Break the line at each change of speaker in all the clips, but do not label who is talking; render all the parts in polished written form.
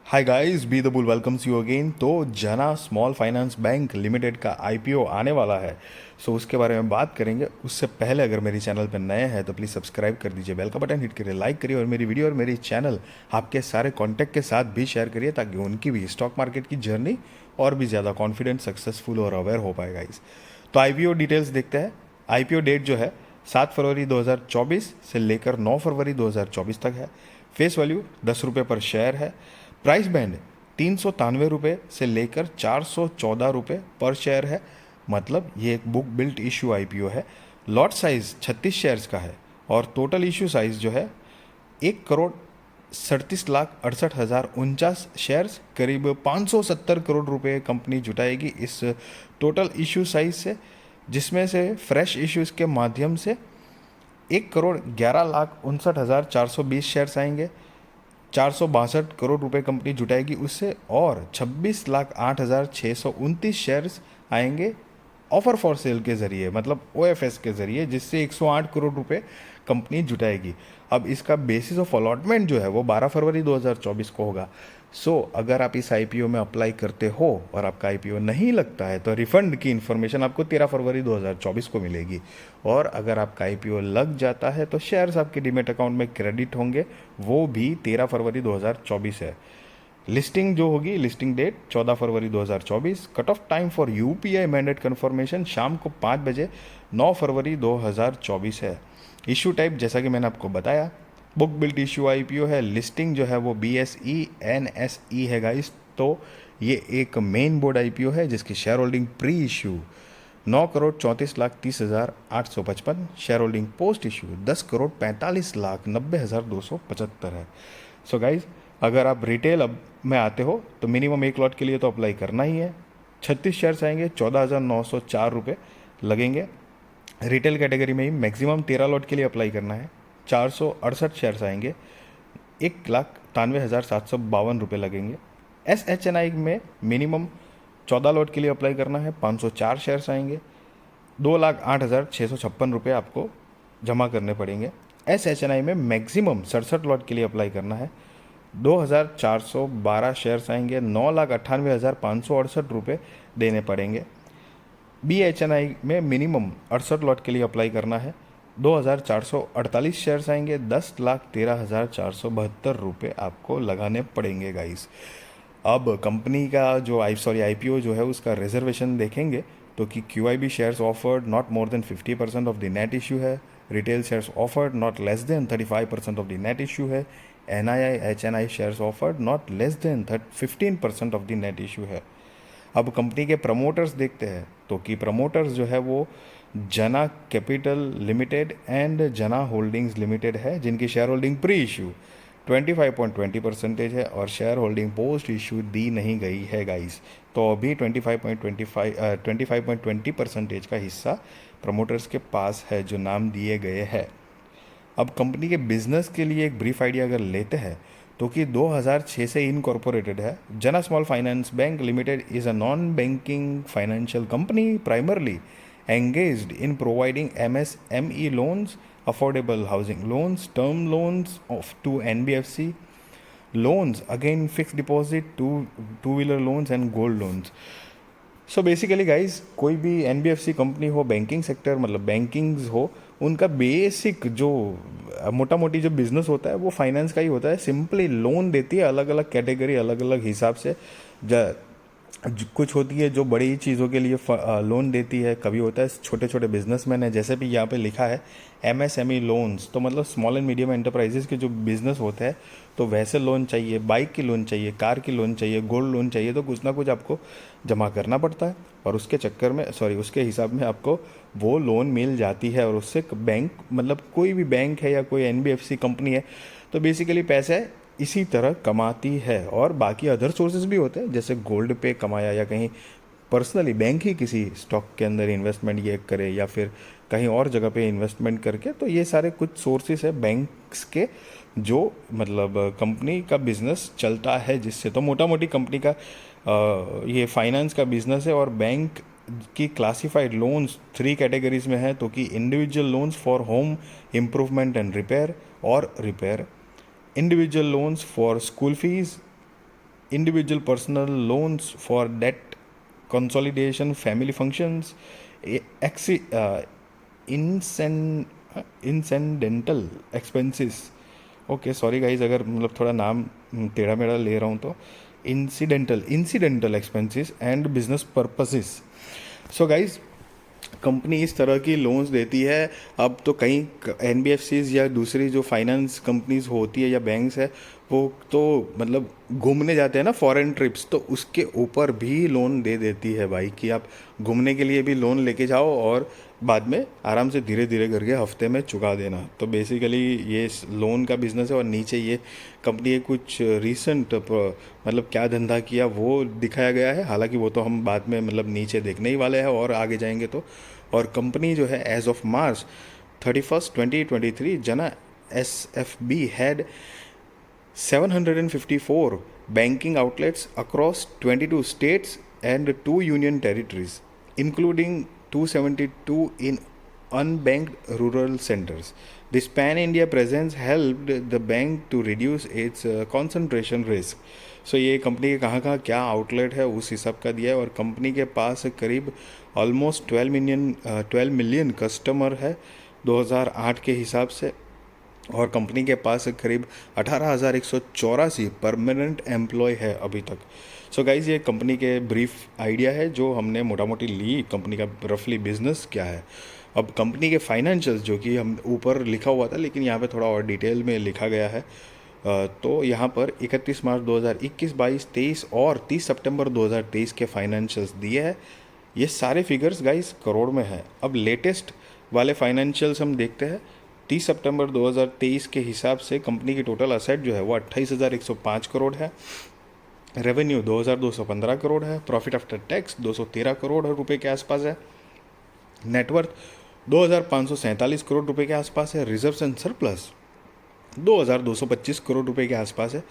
Hi guys, be the bull welcomes you again. तो जना small finance bank limited का IPO आने वाला है। उसके बारे में बात करेंगे। उससे पहले अगर मेरी चैनल पर नए हैं तो प्लीज़ सब्सक्राइब कर दीजिए, बेल का बटन हिट करिए, लाइक करिए और मेरी वीडियो और मेरी चैनल आपके सारे कॉन्टैक्ट के साथ भी शेयर करिए ताकि उनकी भी स्टॉक मार्केट की जर्नी और भी ज़्यादा कॉन्फिडेंट, सक्सेसफुल और अवेयर हो पाए गाइस। तो आईपीओ डिटेल्स देखते हैं। आईपीओ डेट जो है 7 फरवरी 2024 से लेकर 9 फरवरी 2024 तक है। फेस वैल्यू 10 रुपये पर शेयर है। प्राइस बैंड 393 रुपये से लेकर 414 रुपये पर शेयर है। मतलब ये एक बुक बिल्ट इशू आईपीओ है। लॉट साइज 36 शेयर्स का है और टोटल इशू साइज जो है 1,37,68,049 शेयर्स, करीब 570 करोड़ रुपए कंपनी जुटाएगी इस टोटल इशू साइज से, जिसमें से फ्रेश इश्यूज के माध्यम से 1,11,59,420 शेयर्स आएंगे। 462 करोड़ रुपए कंपनी जुटाएगी उससे और 26,08,629 शेयर्स आएंगे ऑफर फॉर सेल के ज़रिए, मतलब ओएफएस के ज़रिए, जिससे 108 करोड़ रुपए कंपनी जुटाएगी। अब इसका बेसिस ऑफ अलॉटमेंट जो है वो 12 फरवरी 2024 को होगा। अगर आप इस आईपीओ में अप्लाई करते हो और आपका आईपीओ नहीं लगता है तो रिफंड की इन्फॉर्मेशन आपको 13 फरवरी 2024 को मिलेगी। और अगर आपका आईपीओ लग जाता है तो शेयर्स आपके डीमेट अकाउंट में क्रेडिट होंगे, वो भी 13 फरवरी 2024 है। लिस्टिंग जो होगी, लिस्टिंग डेट 14 फरवरी 2024। Cut off time for UPI mandate confirmation शाम को 5 बजे 9 फरवरी 2024 है। इशू टाइप जैसा कि मैंने आपको बताया, बुक बिल्ट इशू आईपीओ है। लिस्टिंग जो है वो बीएसई एनएसई है गाइस। तो ये एक मेन बोर्ड आईपीओ है जिसकी share holding pre issue 9,34,30,855, share holding post issue 10,45,90,275 है। गाइज, अगर आप रिटेल अब में आते हो तो मिनिमम एक लॉट के लिए तो अप्लाई करना ही है। 36 शेयर्स आएंगे, 14,904 रुपये लगेंगे। रिटेल कैटेगरी में ही मैक्सिमम 13 लॉट के लिए अप्लाई करना है। 468 शेयर्स आएंगे, 1,93,752 रुपये लगेंगे। SHNI में मिनिमम 14 लॉट के लिए अप्लाई करना है, 504 शेयर्स आएंगे, 2,08,656 रुपये आपको जमा करने पड़ेंगे। SHNI में मैक्सिमम 67 लॉट के लिए अप्लाई करना है, 2,412 शेयर्स आएंगे, 9,98,568 देने पड़ेंगे। BHNI में मिनिमम 68 लॉट के लिए अप्लाई करना है, 2,448 शेयर्स आएंगे, 10,13,472 आपको लगाने पड़ेंगे गाइस। अब कंपनी का जो आईपीओ जो है उसका रिजर्वेशन देखेंगे तो कि QIB shares offered not more than 50% of the net issue है। Retail shares offered not less than 35% of the net issue है। NII HNI shares offered not less than 15% of the net issue है। अब company के promoters देखते हैं तो कि promoters जो है वो जना कैपिटल लिमिटेड एंड जना होल्डिंग्स लिमिटेड है, जिनकी शेयर होल्डिंग प्री इशू 25.20% है और शेयर होल्डिंग पोस्ट इशू दी नहीं गई है गाइस। तो अभी 25.20% का हिस्सा प्रमोटर्स के पास है जो नाम दिए गए हैं। अब कंपनी के बिजनेस के लिए एक ब्रीफ आइडिया अगर लेते हैं तो कि 2006 से इनकॉर्पोरेटेड है। जना small finance bank limited is a non banking financial company primarily engaged in providing MSME loans, affordable housing loans, term loans to NBFC, loans again fixed deposit, two-wheeler loans and gold loans. Basically guys, कोई भी NBFC company हो, banking sector मतलब bankings हो, उनका basic जो मोटा मोटी जो बिजनेस होता है वो फाइनेंस का ही होता है। सिंपली लोन देती है, अलग अलग कैटेगरी अलग अलग हिसाब से। कुछ होती है जो बड़ी चीज़ों के लिए लोन देती है, कभी होता है छोटे छोटे बिजनेसमैन है, जैसे भी यहाँ पे लिखा है MSME लोन्स, तो मतलब स्मॉल एंड मीडियम एंटरप्राइजेस के जो बिजनेस होते हैं तो वैसे लोन चाहिए, बाइक की लोन चाहिए, कार की लोन चाहिए, गोल्ड लोन चाहिए, तो कुछ ना कुछ आपको जमा करना पड़ता है और उसके चक्कर में उसके हिसाब में आपको वो लोन मिल जाती है। और उससे बैंक मतलब कोई भी बैंक है या कोई NBFC कंपनी है तो बेसिकली पैसे इसी तरह कमाती है। और बाकी अदर सोर्सेज भी होते हैं, जैसे गोल्ड पे कमाया या कहीं पर्सनली बैंक ही किसी स्टॉक के अंदर इन्वेस्टमेंट ये करे या फिर कहीं और जगह पे इन्वेस्टमेंट करके, तो ये सारे कुछ सोर्सेज है बैंक्स के जो मतलब कंपनी का बिजनेस चलता है जिससे। तो मोटा मोटी कंपनी का ये फाइनेंस का बिजनेस है। और बैंक की क्लासिफाइड लोन्स 3 कैटेगरीज में है, तो कि individual loans for home improvement and repair और repair, individual loans for school fees, individual personal loans for debt consolidation, family functions, incen incidental expenses. Okay sorry guys अगर मतलब थोड़ा नाम टेढ़ा मेढ़ा ले रहा हूँ तो incidental expenses and business purposes. So guys company इस तरह की लोन्स देती है. अब तो कई एनबीएफसीज या दूसरी जो फाइनेंस कंपनीज होती है या बैंक्स है वो तो मतलब घूमने जाते हैं ना फॉरेन ट्रिप्स, तो उसके ऊपर भी लोन दे देती है भाई कि आप घूमने के लिए भी लोन लेके जाओ और बाद में आराम से धीरे धीरे करके हफ्ते में चुका देना. तो बेसिकली ये लोन का बिजनेस है. और नीचे ये कंपनी के कुछ रिसेंट मतलब क्या धंधा किया वो दिखाया गया है. हालांकि वो तो हम बाद में मतलब नीचे देखने ही वाले हैं और आगे जाएंगे तो. और कंपनी जो है एज ऑफ मार्च 31st 2023 जना SFB had 754 banking outlets across 22 states and 2 union territories, including 272 in unbanked rural centers. This pan India presence helped the bank to reduce its concentration risk. सो ये company के कहाँ कहाँ क्या outlet है उस हिसाब का दिया है. और कंपनी के पास करीब ऑलमोस्ट 12 मिलियन कस्टमर है 2008 के हिसाब से. और कंपनी के पास करीब 18,184 परमानेंट एम्प्लॉय है अभी तक. सो गाइज ये कंपनी के ब्रीफ आइडिया है जो हमने मोटा मोटी ली कंपनी का रफली बिजनेस क्या है. अब कंपनी के फाइनेंशियल्स जो कि हम ऊपर लिखा हुआ था लेकिन यहाँ पे थोड़ा और डिटेल में लिखा गया है. तो यहाँ पर 31 मार्च 2021, 22, 23 और 30 सितंबर 2023 के फाइनेंशियल्स दिए हैं. ये सारे फिगर्स गाइस करोड़ में है. अब लेटेस्ट वाले फाइनेंशियल्स हम देखते हैं. 30 सितंबर 2023 के हिसाब से कंपनी की टोटल असेट जो है वो 28,105 करोड़ है. रेवेन्यू 2,215 करोड़ है. प्रॉफिट आफ्टर टैक्स 213 करोड़ रुपए के आसपास है. नेटवर्थ 2,547 करोड़ रुपए के आसपास है. रिजर्व्स एंड सरप्लस 2,225 करोड़ रुपए के आसपास है.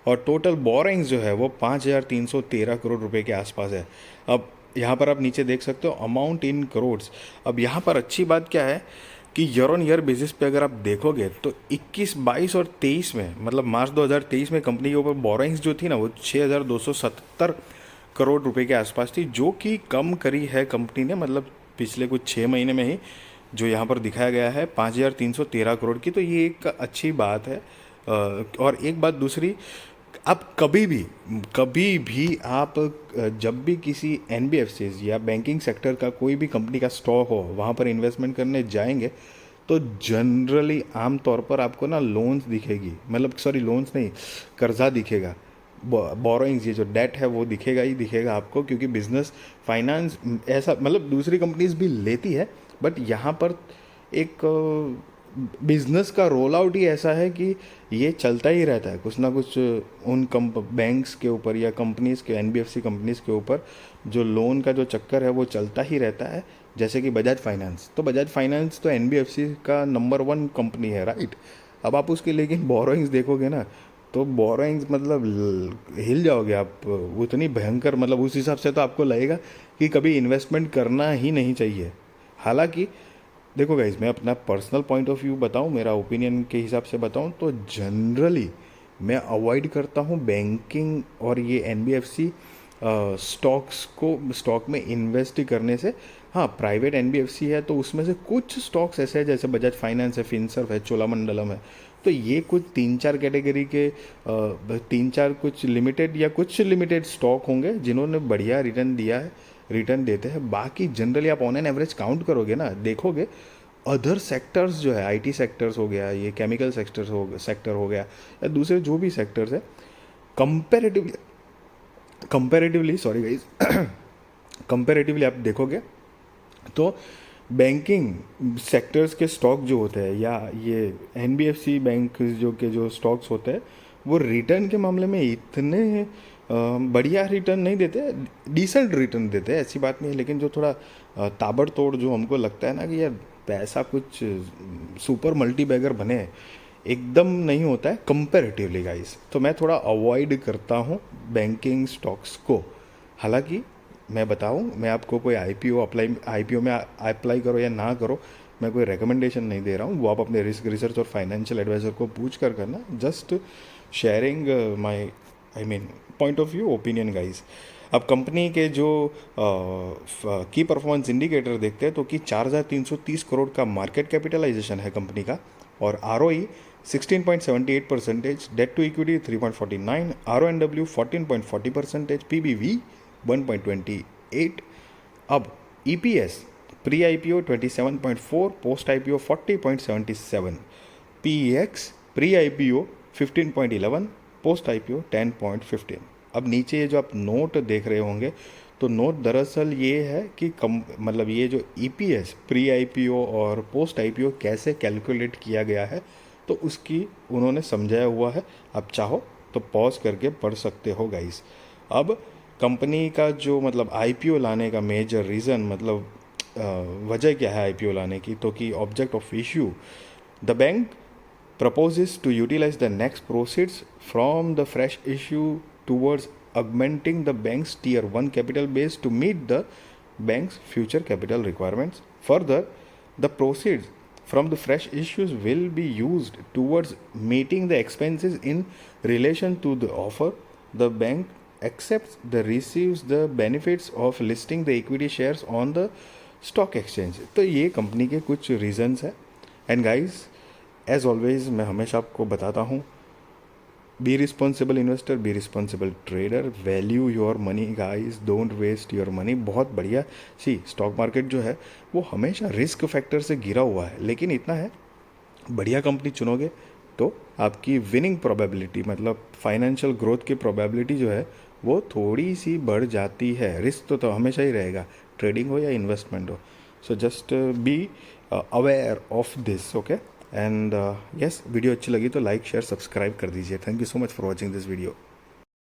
और टोटल बोरिंग्स जो है वो 5,313 करोड़ रुपए के आसपास है. अब यहाँ पर आप नीचे देख सकते हो अमाउंट इन करोड्स. अब यहाँ पर अच्छी बात क्या है कि ईयर ऑन ईयर बेसिस पे अगर आप देखोगे तो 21, 22 और 23 में मतलब मार्च 2023 में कंपनी के ऊपर बोरिंग्स जो थी ना वो 6,270 करोड़ रुपए के आसपास थी, जो कि कम करी है कंपनी ने मतलब पिछले कुछ 6 महीने में ही, जो यहाँ पर दिखाया गया है 5,313 करोड़ की. तो ये एक अच्छी बात है. और एक बात दूसरी, आप कभी भी आप जब भी किसी एनबीएफसीज या बैंकिंग सेक्टर का कोई भी कंपनी का स्टॉक हो वहाँ पर इन्वेस्टमेंट करने जाएंगे तो जनरली आम तौर पर आपको ना लोन्स दिखेगी, मतलब सॉरी लोन्स नहीं, कर्जा दिखेगा. बोरोइंग्स ये जो डेट है वो दिखेगा ही दिखेगा आपको, क्योंकि बिजनेस फाइनेंस ऐसा मतलब दूसरी कंपनीज भी लेती है बट यहाँ पर एक बिजनेस का रोल आउट ही ऐसा है कि ये चलता ही रहता है कुछ ना कुछ उन बैंक्स के ऊपर या कंपनीज के एनबीएफसी कंपनीज के ऊपर जो लोन का जो चक्कर है वो चलता ही रहता है. जैसे कि बजाज फाइनेंस, तो बजाज फाइनेंस तो एनबीएफसी का नंबर 1 कंपनी है राइट. अब आप उसके लेकिन बोरोइंग्स देखोगे ना तो बोरोइंग्स मतलब हिल जाओगे आप, उतनी भयंकर मतलब उस हिसाब से तो आपको लगेगा कि कभी इन्वेस्टमेंट करना ही नहीं चाहिए. हालांकि देखो गाइज मैं अपना पर्सनल पॉइंट ऑफ व्यू बताऊं, मेरा ओपिनियन के हिसाब से बताऊं तो जनरली मैं अवॉइड करता हूं बैंकिंग और ये एनबीएफसी स्टॉक में इन्वेस्ट करने से. हाँ प्राइवेट एनबीएफसी है तो उसमें से कुछ स्टॉक्स ऐसे हैं जैसे बजाज फाइनेंस है, फिनसर्व है, चोलामंडलम है. तो ये कुछ 3-4 कैटेगरी के 3-4 कुछ लिमिटेड स्टॉक होंगे जिन्होंने बढ़िया रिटर्न देते हैं. बाकी जनरली आप ऑन एन एवरेज काउंट करोगे ना देखोगे अदर सेक्टर्स जो है आईटी सेक्टर्स हो गया, ये केमिकल सेक्टर हो गया या दूसरे जो भी सेक्टर्स है कंपेरेटिवली सॉरी गाइज कंपेरेटिवली आप देखोगे तो बैंकिंग सेक्टर्स के स्टॉक जो होते हैं या ये एनबीएफसी बैंक जो स्टॉक्स होते हैं वो रिटर्न के मामले में इतने बढ़िया रिटर्न नहीं देते, डिसेंट रिटर्न देते हैं ऐसी बात नहीं है. लेकिन जो थोड़ा ताबड़तोड़ जो हमको लगता है ना कि यार पैसा कुछ सुपर मल्टी बैगर बने एकदम नहीं होता है कंपेरेटिवली गाइस. तो मैं थोड़ा अवॉइड करता हूँ बैंकिंग स्टॉक्स को. हालांकि मैं बताऊँ मैं आपको कोई आईपीओ में अप्लाई करो या ना करो, मैं कोई रिकमेंडेशन नहीं दे रहा हूँ. वो आप अपने रिस्क रिसर्च और फाइनेंशियल एडवाइज़र को पूछ कर करना. Just sharing my I mean point of view, opinion guys. अब कंपनी के जो की परफॉर्मेंस इंडिकेटर देखते हैं तो कि 4,330 करोड़ का मार्केट कैपिटलाइजेशन है कंपनी का, और R O E 16.78%, debt to equity 3.49, R O N W 14.40%, P B V 1.28। अब E P S pre I P O 27.4, post I P O 40.77, P E X pre I P O 15.11, post I P O 10.15। अब नीचे ये जो आप note देख रहे होंगे, तो नोट दरअसल ये है कि कम मतलब ये जो E P S pre I P O और पोस्ट आई पी ओ कैसे कैलकुलेट किया गया है, तो उसकी उन्होंने समझाया हुआ है। आप चाहो तो पॉज करके पढ़ सकते हो गाइस। अब कंपनी का जो मतलब आईपीओ लाने का मेजर रीज़न, मतलब वजह क्या है आईपीओ लाने की, तो कि object of issue, the bank proposes to utilize the next proceeds from the fresh issue towards augmenting the bank's tier 1 capital base to meet the bank's future capital requirements. Further, the proceeds from the fresh issues will be used towards meeting the expenses in relation to the offer. The bank accepts the receives the benefits of listing the equity shares on the stock exchange। तो ये company के कुछ reasons है। And guys, as always मैं हमेशा आपको बताता हूँ, be responsible investor, be responsible trader, value your money guys, don't waste your money. बहुत बढ़िया। सी स्टॉक मार्केट जो है वो हमेशा रिस्क फैक्टर से घिरा हुआ है, लेकिन इतना है, बढ़िया कंपनी चुनोगे तो आपकी विनिंग प्रोबेबिलिटी, मतलब फाइनेंशियल ग्रोथ की प्रोबेबिलिटी जो है वो थोड़ी सी बढ़ जाती है। रिस्क तो हमेशा ही रहेगा, ट्रेडिंग हो या इन्वेस्टमेंट हो। So just be aware of this, okay. And yes, video अच्छी लगी तो लाइक शेयर सब्सक्राइब कर दीजिए। Thank you so much for watching this video.